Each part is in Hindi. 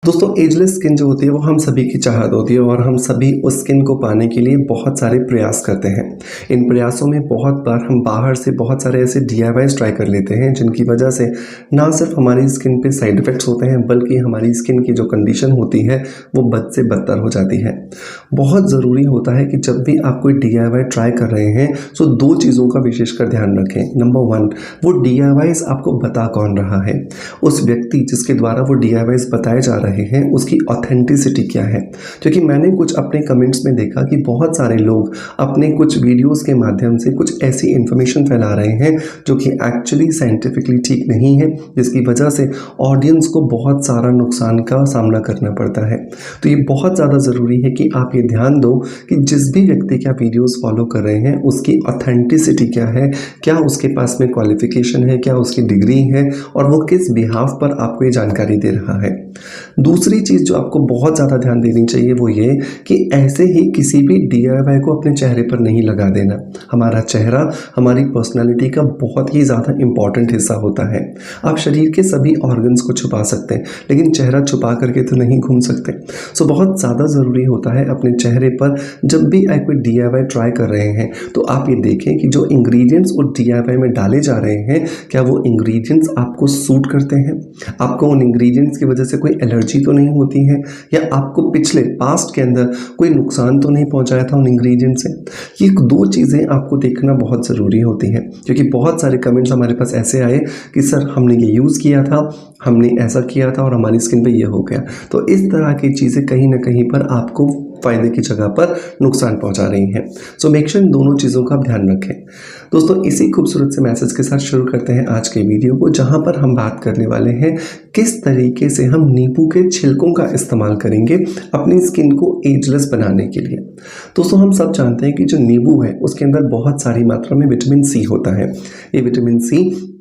दोस्तों एजलेस स्किन जो होती है वो हम सभी की चाहत होती है और हम सभी उस स्किन को पाने के लिए बहुत सारे प्रयास करते हैं। इन प्रयासों में बहुत बार हम बाहर से बहुत सारे ऐसे DIYs ट्राई कर लेते हैं जिनकी वजह से ना सिर्फ हमारी स्किन पे साइड इफ़ेक्ट्स होते हैं बल्कि हमारी स्किन की जो कंडीशन होती है वो बद से बदतर हो जाती है। बहुत ज़रूरी होता है कि जब भी आप कोई DIY ट्राई कर रहे हैं तो दो चीज़ों का विशेषकर ध्यान रखें। नंबर 1, वो DIYs आपको बता कौन रहा है, उस व्यक्ति जिसके द्वारा वो DIYs बताए जा रहे हैं उसकी ऑथेंटिसिटी क्या है। क्योंकि मैंने कुछ अपने कमेंट्स में देखा कि बहुत सारे लोग अपने कुछ वीडियोस के माध्यम से कुछ ऐसी इन्फॉर्मेशन फैला रहे हैं जो कि एक्चुअली साइंटिफिकली ठीक नहीं है, जिसकी वजह से ऑडियंस को बहुत सारा नुकसान का सामना करना पड़ता है। तो ये बहुत ज़्यादा ज़रूरी है कि आप ये ध्यान दो कि जिस भी व्यक्ति के आप वीडियोज़ फॉलो कर रहे हैं उसकी ऑथेंटिसिटी क्या है, क्या उसके पास में क्वालिफिकेशन है, क्या उसकी डिग्री है और वो किस बिहाफ पर आपको ये जानकारी दे रहा है। दूसरी चीज़ जो आपको बहुत ज़्यादा ध्यान देनी चाहिए वो ये कि ऐसे ही किसी भी DIY को अपने चेहरे पर नहीं लगा देना। हमारा चेहरा हमारी पर्सनालिटी का बहुत ही ज़्यादा इम्पॉर्टेंट हिस्सा होता है। आप शरीर के सभी ऑर्गन्स को छुपा सकते हैं लेकिन चेहरा छुपा करके तो नहीं घूम सकते। सो बहुत ज़्यादा ज़रूरी होता है अपने चेहरे पर जब भी आप कोई DIY ट्राई कर रहे हैं तो आप ये देखें कि जो इंग्रेडिएंट्स उस DIY में डाले जा रहे हैं क्या वो इंग्रेडिएंट्स आपको सूट करते हैं, आपको उन इंग्रेडिएंट्स की वजह से कोई एलर्जी तो नहीं होती है या आपको पिछले पास्ट के अंदर कोई नुकसान तो नहीं पहुंचाया था उन इंग्रेडिएंट से। ये दो चीज़ें आपको देखना बहुत ज़रूरी होती हैं क्योंकि बहुत सारे कमेंट्स हमारे पास ऐसे आए कि सर हमने ये यूज़ किया था, हमने ऐसा किया था और हमारी स्किन पे ये हो गया। तो इस तरह की चीज़ें कहीं ना कहीं पर आपको फ़ायदे की जगह पर नुकसान पहुंचा रही हैं। सो मेक श्योर इन दोनों चीज़ों का आप ध्यान रखें। दोस्तों इसी खूबसूरत से मैसेज के साथ शुरू करते हैं आज के वीडियो को, जहां पर हम बात करने वाले हैं किस तरीके से हम नींबू के छिलकों का इस्तेमाल करेंगे अपनी स्किन को एजलेस बनाने के लिए। दोस्तों हम सब जानते हैं कि जो नींबू है उसके अंदर बहुत सारी मात्रा में विटामिन सी होता है। ये विटामिन सी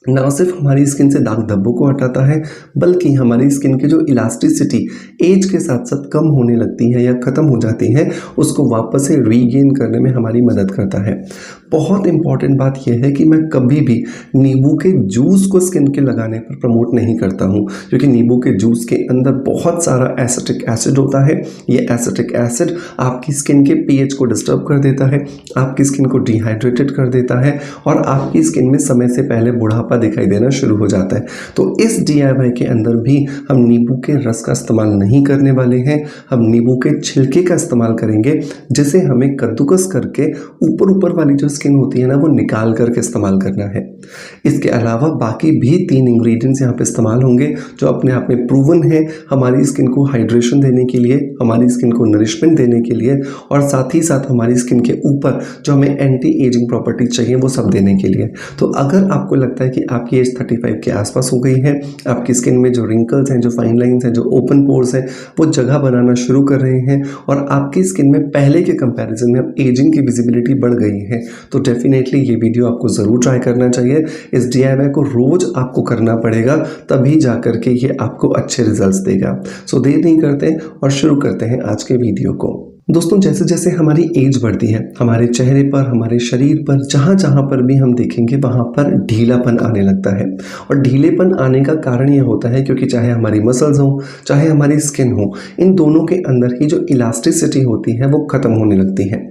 ना सिर्फ हमारी स्किन से दाग धब्बों को हटाता है बल्कि हमारी स्किन की जो इलास्टिसिटी एज के साथ साथ कम होने लगती है या ख़त्म हो जाती है उसको वापस से रीगेन करने में हमारी मदद करता है। बहुत इंपॉर्टेंट बात यह है कि मैं कभी भी नींबू के जूस को स्किन के लगाने पर प्रमोट नहीं करता हूं क्योंकि नींबू के जूस के अंदर बहुत सारा एसिटिक एसिड होता है। ये एसिटिक एसिड आपकी स्किन के pH को डिस्टर्ब कर देता है, आपकी स्किन को डिहाइड्रेटेड कर देता है और आपकी स्किन में समय से पहले बुढ़ापा दिखाई देना शुरू हो जाता है। तो इस DIY के अंदर भी हम नींबू के रस का इस्तेमाल नहीं करने वाले हैं, हम नींबू के छिलके का इस्तेमाल करेंगे जिसे हमें कद्दूकस करके ऊपर वाली जो स्किन होती है ना वो निकाल करके इस्तेमाल करना है। इसके अलावा बाकी भी 3 इंग्रेडिएंट्स यहाँ पे इस्तेमाल होंगे जो अपने आप में प्रूवन है हमारी स्किन को हाइड्रेशन देने के लिए, हमारी स्किन को नरिशमेंट देने के लिए और साथ ही साथ हमारी स्किन के ऊपर जो हमें एंटी एजिंग प्रॉपर्टीज चाहिए वो सब देने के लिए। तो अगर आपको लगता है कि आपकी एज 35 के आसपास हो गई है, आपकी स्किन में जो रिंकल्स हैं, जो फाइन लाइंस हैं, जो ओपन पोर्स हैं वो जगह बनाना शुरू कर रहे हैं और आपकी स्किन में पहले के कंपैरिजन में अब एजिंग की विजिबिलिटी बढ़ गई है तो डेफिनेटली ये वीडियो आपको ज़रूर ट्राई करना चाहिए। इस DIY को रोज़ आपको करना पड़ेगा तभी जा कर के ये आपको अच्छे रिजल्ट्स देगा। सो देर नहीं करते और शुरू करते हैं आज के वीडियो को। दोस्तों जैसे जैसे हमारी एज बढ़ती है हमारे चेहरे पर, हमारे शरीर पर जहाँ जहाँ पर भी हम देखेंगे वहाँ पर ढीलापन आने लगता है और ढीलेपन आने का कारण ये होता है क्योंकि चाहे हमारी मसल्स हो चाहे हमारी स्किन हो, इन दोनों के अंदर की जो इलास्टिसिटी होती है वो ख़त्म होने लगती है।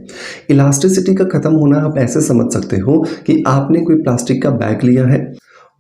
इलास्टिसिटी का ख़त्म होना आप ऐसे समझ सकते हो कि आपने कोई प्लास्टिक का बैग लिया है,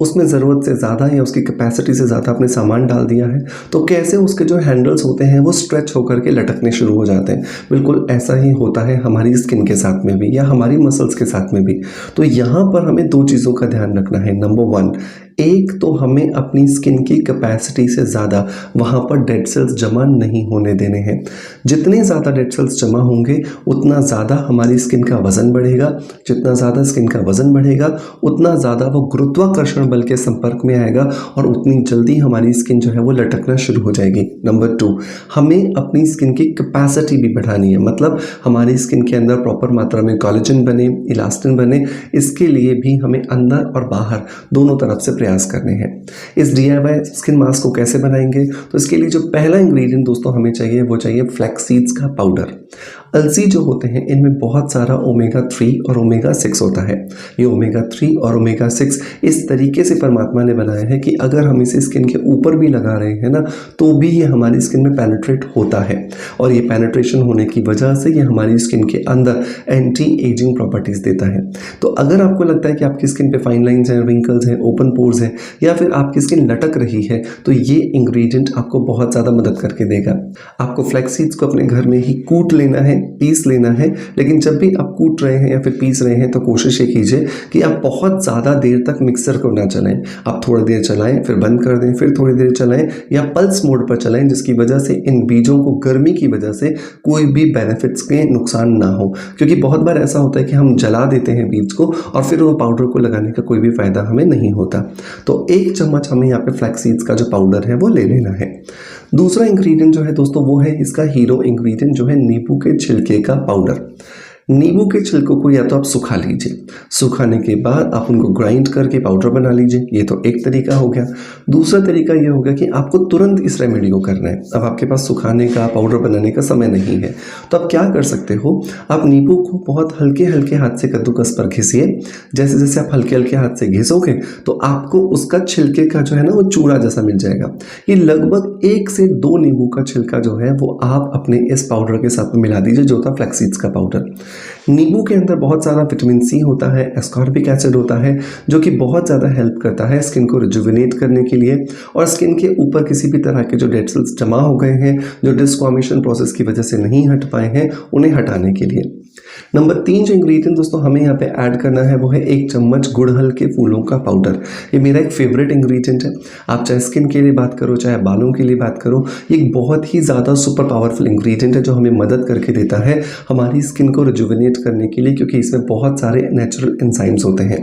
उसमें ज़रूरत से ज़्यादा या उसकी कैपेसिटी से ज़्यादा आपने सामान डाल दिया है तो कैसे उसके जो हैंडल्स होते हैं वो स्ट्रेच होकर के लटकने शुरू हो जाते हैं। बिल्कुल ऐसा ही होता है हमारी स्किन के साथ में भी या हमारी मसल्स के साथ में भी। तो यहाँ पर हमें 2 चीज़ों का ध्यान रखना है। नंबर 1, एक तो हमें अपनी स्किन की कैपेसिटी से ज़्यादा वहाँ पर डेड सेल्स जमा नहीं होने देने हैं। जितने ज़्यादा डेड सेल्स जमा होंगे उतना ज़्यादा हमारी स्किन का वज़न बढ़ेगा, जितना ज़्यादा स्किन का वज़न बढ़ेगा उतना ज़्यादा वो गुरुत्वाकर्षण बल के संपर्क में आएगा और उतनी जल्दी हमारी स्किन जो है वो लटकना शुरू हो जाएगी। नंबर 2, हमें अपनी स्किन की कैपेसिटी भी बढ़ानी है, मतलब हमारी स्किन के अंदर प्रॉपर मात्रा में कोलेजन बने, इलास्टिन बने। इसके लिए भी हमें अंदर और बाहर दोनों तरफ से प्रयास करने हैं। इस DIY स्किन मास्क को कैसे बनाएंगे तो इसके लिए जो पहला इंग्रेडिएंट दोस्तों हमें चाहिए वो चाहिए फ्लैक्स सीड्स का पाउडर। अलसी जो होते हैं इनमें बहुत सारा ओमेगा 3 और ओमेगा 6 होता है। ये ओमेगा 3 और ओमेगा 6 इस तरीके से परमात्मा ने बनाया है कि अगर हम इसे स्किन के ऊपर भी लगा रहे हैं ना, तो भी ये हमारी स्किन में पेनिट्रेट होता है। और ये पेनिट्रेशन होने की वजह से ये हमारी स्किन के अंदर एंटी एजिंग प्रॉपर्टीज़ देता है। तो अगर आपको लगता है कि आपकी स्किन पे फाइन लाइंस हैं, रिंकल्स हैं, ओपन पोर्स हैं, या फिर आपकी स्किन लटक रही है, तो ये इंग्रेडिएंट आपको बहुत ज़्यादा मदद करके देगा। आपको फ्लैक्स सीड्स को अपने घर में ही कूट लेना है, पीस लेना है। लेकिन जब भी आप कूट रहे हैं या फिर पीस रहे हैं तो कोशिश ये कीजिए कि आप बहुत ज़्यादा देर तक मिक्सर को ना चलाएं। आप थोड़ी देर चलाएं, फिर बंद कर दें, फिर थोड़ी देर चलाएं, या पल्स मोड पर चलाएं, जिसकी वजह से इन बीजों को गर्मी की वजह से कोई भी बेनिफिट्स के नुकसान ना हो। क्योंकि बहुत बार ऐसा होता है कि हम जला देते हैं बीज को और फिर वो पाउडर को लगाने का कोई भी फायदा हमें नहीं होता। तो 1 चम्मच हमें यहाँ पे फ्लैक्स सीड्स का जो पाउडर है वो ले लेना है। दूसरा इंग्रेडिएंट जो है दोस्तों वो है इसका हीरो इंग्रेडिएंट जो है नींबू के छिलके का पाउडर। नींबू के छिलकों को या तो आप सुखा लीजिए, सुखाने के बाद आप उनको ग्राइंड करके पाउडर बना लीजिए। ये तो एक तरीका हो गया। दूसरा तरीका ये होगा कि आपको तुरंत इस रेमेडी को करना है। अब आपके पास सुखाने का, पाउडर बनाने का समय नहीं है, तो आप क्या कर सकते हो, आप नींबू को बहुत हल्के हल्के हाथ से कद्दूकस पर घिसिए। जैसे जैसे आप हल्के हल्के हाथ से घिसोगे तो आपको उसका छिलके का जो है ना वो चूड़ा जैसा मिल जाएगा। ये लगभग 1 से 2 नींबू का छिलका जो है वो आप अपने इस पाउडर के साथ में मिला दीजिए, जो था फ्लैक्स सीड्स का पाउडर। नींबू के अंदर बहुत सारा विटामिन सी होता है, एस्कॉर्बिक एसिड होता है, जो कि बहुत ज़्यादा हेल्प करता है स्किन को रिजुविनेट करने के लिए और स्किन के ऊपर किसी भी तरह के जो डेड सेल्स जमा हो गए हैं, जो डिस्फॉर्मेशन प्रोसेस की वजह से नहीं हट पाए हैं, उन्हें हटाने के लिए। नंबर 3 जो इंग्रेडिएंट दोस्तों हमें यहाँ पे ऐड करना है वो है 1 चम्मच गुड़हल के फूलों का पाउडर। ये मेरा एक फेवरेट इंग्रेडिएंट है। आप चाहे स्किन के लिए बात करो, चाहे बालों के लिए बात करो, ये एक बहुत ही ज़्यादा सुपर पावरफुल इंग्रेडिएंट है जो हमें मदद करके देता है हमारी स्किन को रिजुविनेट करने के लिए, क्योंकि इसमें बहुत सारे नेचुरल एंजाइम्स होते हैं।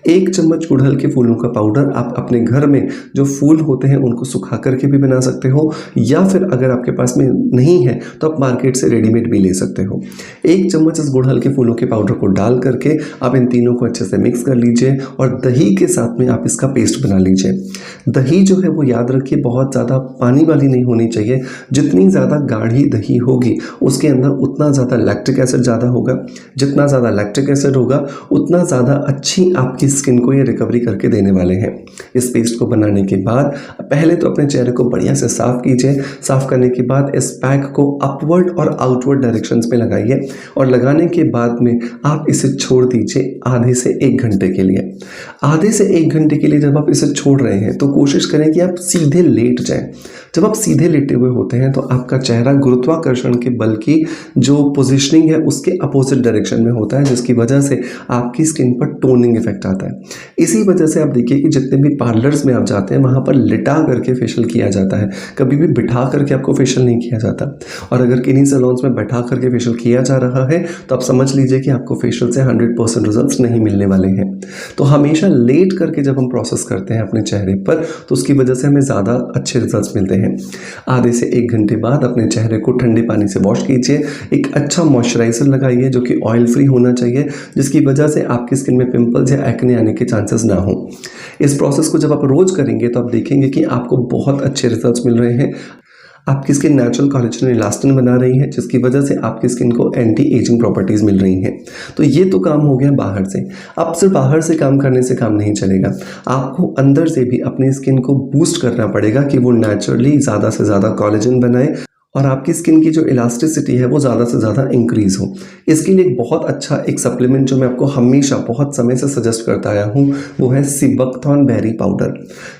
1 चम्मच गुड़हल के फूलों का पाउडर आप अपने घर में जो फूल होते हैं उनको सुखा करके भी बना सकते हो, या फिर अगर आपके पास में नहीं है तो आप मार्केट से रेडीमेड भी ले सकते हो। 1 चम्मच इस गुड़हल के फूलों के पाउडर को डाल करके आप इन तीनों को अच्छे से मिक्स कर लीजिए और दही के साथ में आप इसका पेस्ट बना लीजिए। दही जो है वो याद रखिए बहुत ज़्यादा पानी वाली नहीं होनी चाहिए। जितनी ज़्यादा गाढ़ी दही होगी उसके अंदर उतना ज़्यादा लैक्टिक एसिड ज़्यादा होगा। जितना ज़्यादा लैक्टिक एसिड होगा उतना ज़्यादा अच्छी आपकी स्किन को ये रिकवरी करके देने वाले हैं। इस पेस्ट को बनाने के बाद पहले तो अपने चेहरे को बढ़िया से साफ़ कीजिए। साफ़ करने के बाद इस पैक को अपवर्ड और आउटवर्ड डायरेक्शंस में लगाइए और लगाने के बाद में आप इसे छोड़ दीजिए आधे से 1 घंटे के लिए। आधे से 1 घंटे के लिए जब आप इसे छोड़ रहे हैं तो कोशिश करें कि आप सीधे लेट जाएं। जब आप सीधे लेटे हुए होते हैं तो आपका चेहरा गुरुत्वाकर्षण के बल की जो पोजीशनिंग है उसके अपोजिट डायरेक्शन में होता है, जिसकी वजह से आपकी स्किन पर टोनिंग इफेक्ट आता है। इसी वजह से आप देखिए कि जितने भी पार्लर्स में आप जाते हैं वहाँ पर लिटा करके फेशियल किया जाता है, कभी भी बिठा करके आपको फेशियल नहीं किया जाता। और अगर किन्हीं सैलून्स में बैठा करके फेशियल किया जा रहा है तो आप समझ लीजिए कि आपको फेशियल से 100% रिजल्ट्स नहीं मिलने वाले हैं। तो हमेशा लेट करके जब हम प्रोसेस करते हैं अपने चेहरे पर तो उसकी वजह से हमें ज़्यादा अच्छे रिजल्ट्स मिलते हैं। आधे से 1 घंटे बाद अपने चेहरे को ठंडे पानी से वॉश कीजिए। एक अच्छा मॉइस्चराइजर लगाइए जो कि ऑयल फ्री होना चाहिए, जिसकी वजह से आपकी स्किन में पिंपल्स या एक्ने आने के चांसेस ना हो। इस प्रोसेस को जब आप रोज़ करेंगे तो आप देखेंगे कि आपको बहुत अच्छे रिजल्ट्स मिल रहे हैं। आपकी स्किन नेचुरल कोलेजन इलास्टिन बना रही है, जिसकी वजह से आपकी स्किन को एंटी एजिंग प्रॉपर्टीज़ मिल रही हैं। तो ये तो काम हो गया बाहर से। अब सिर्फ बाहर से काम करने से काम नहीं चलेगा, आपको अंदर से भी अपनी स्किन को बूस्ट करना पड़ेगा कि वो नेचुरली ज़्यादा से ज़्यादा कोलेजन बनाए और आपकी स्किन की जो इलास्टिसिटी है वो ज़्यादा से ज़्यादा इंक्रीज़ हो। इसके लिए एक बहुत अच्छा एक सप्लीमेंट जो मैं आपको हमेशा बहुत समय से सजेस्ट करता आया हूँ वो है sea buckthorn berry powder.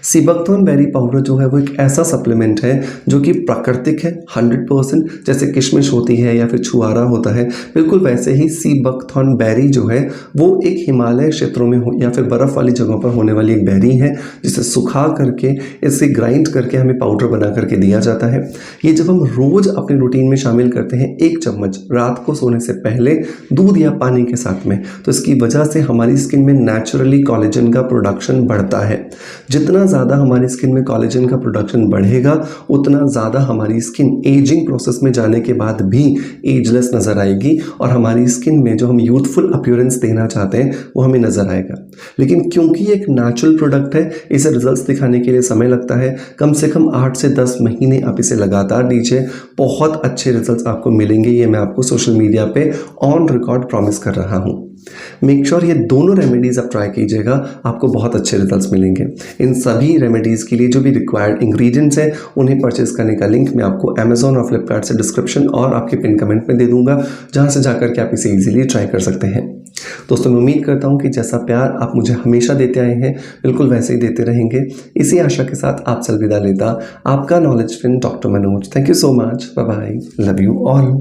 Sea buckthorn berry powder जो है वो एक ऐसा सप्लीमेंट है जो कि प्राकृतिक है 100%। जैसे किशमिश होती है या फिर छुआरा होता है, बिल्कुल वैसे ही सीबकथॉर्न बेरी जो है वो एक हिमालय क्षेत्रों में हो या फिर बर्फ़ वाली जगहों पर होने वाली एक बेरी है, जिसे सुखा करके इसे ग्राइंड करके हमें पाउडर बना करके दिया जाता है। ये जब हम रोज़ अपने रूटीन में शामिल करते हैं 1 चम्मच रात को सोने से पहले दूध या पानी के साथ में, तो इसकी वजह से हमारी स्किन में नेचुरली कोलेजन का प्रोडक्शन बढ़ता है। जितना ज़्यादा हमारी स्किन में कोलेजन का प्रोडक्शन बढ़ेगा उतना ज़्यादा हमारी स्किन एजिंग प्रोसेस में जाने के बाद भी एजलेस नज़र आएगी और हमारी स्किन में जो हम यूथफुल अपीयरेंस देना चाहते हैं वो हमें नज़र आएगा। लेकिन क्योंकि एक नेचुरल प्रोडक्ट है, इसे रिजल्ट्स दिखाने के लिए समय लगता है। कम से कम 8 से 10 महीने आप इसे लगातार दीजिए बहुत अच्छे रिजल्ट्स आपको मिलेंगे, ये मैं आपको सोशल मीडिया पे ऑन रिकॉर्ड प्रॉमिस कर रहा हूँ। मेक श्योर ये दोनों रेमेडीज़ आप ट्राई कीजिएगा, आपको बहुत अच्छे रिजल्ट्स मिलेंगे। इन सभी रेमेडीज़ के लिए जो भी रिक्वायर्ड इंग्रेडिएंट्स हैं उन्हें परचेज करने का लिंक मैं आपको अमेजॉन और फ्लिपकार्ट से डिस्क्रिप्शन और आपके पिन कमेंट में दे दूंगा, जहां से जाकर के आप इसे इजीली ट्राई कर सकते हैं। दोस्तों, मैं उम्मीद करता हूं कि जैसा प्यार आप मुझे हमेशा देते आए हैं बिल्कुल वैसे ही देते रहेंगे। इसी आशा के साथ आपसे अलविदा लेता आपका knowledge friend doctor Manoj. Thank you so much. Bye bye. Love you all.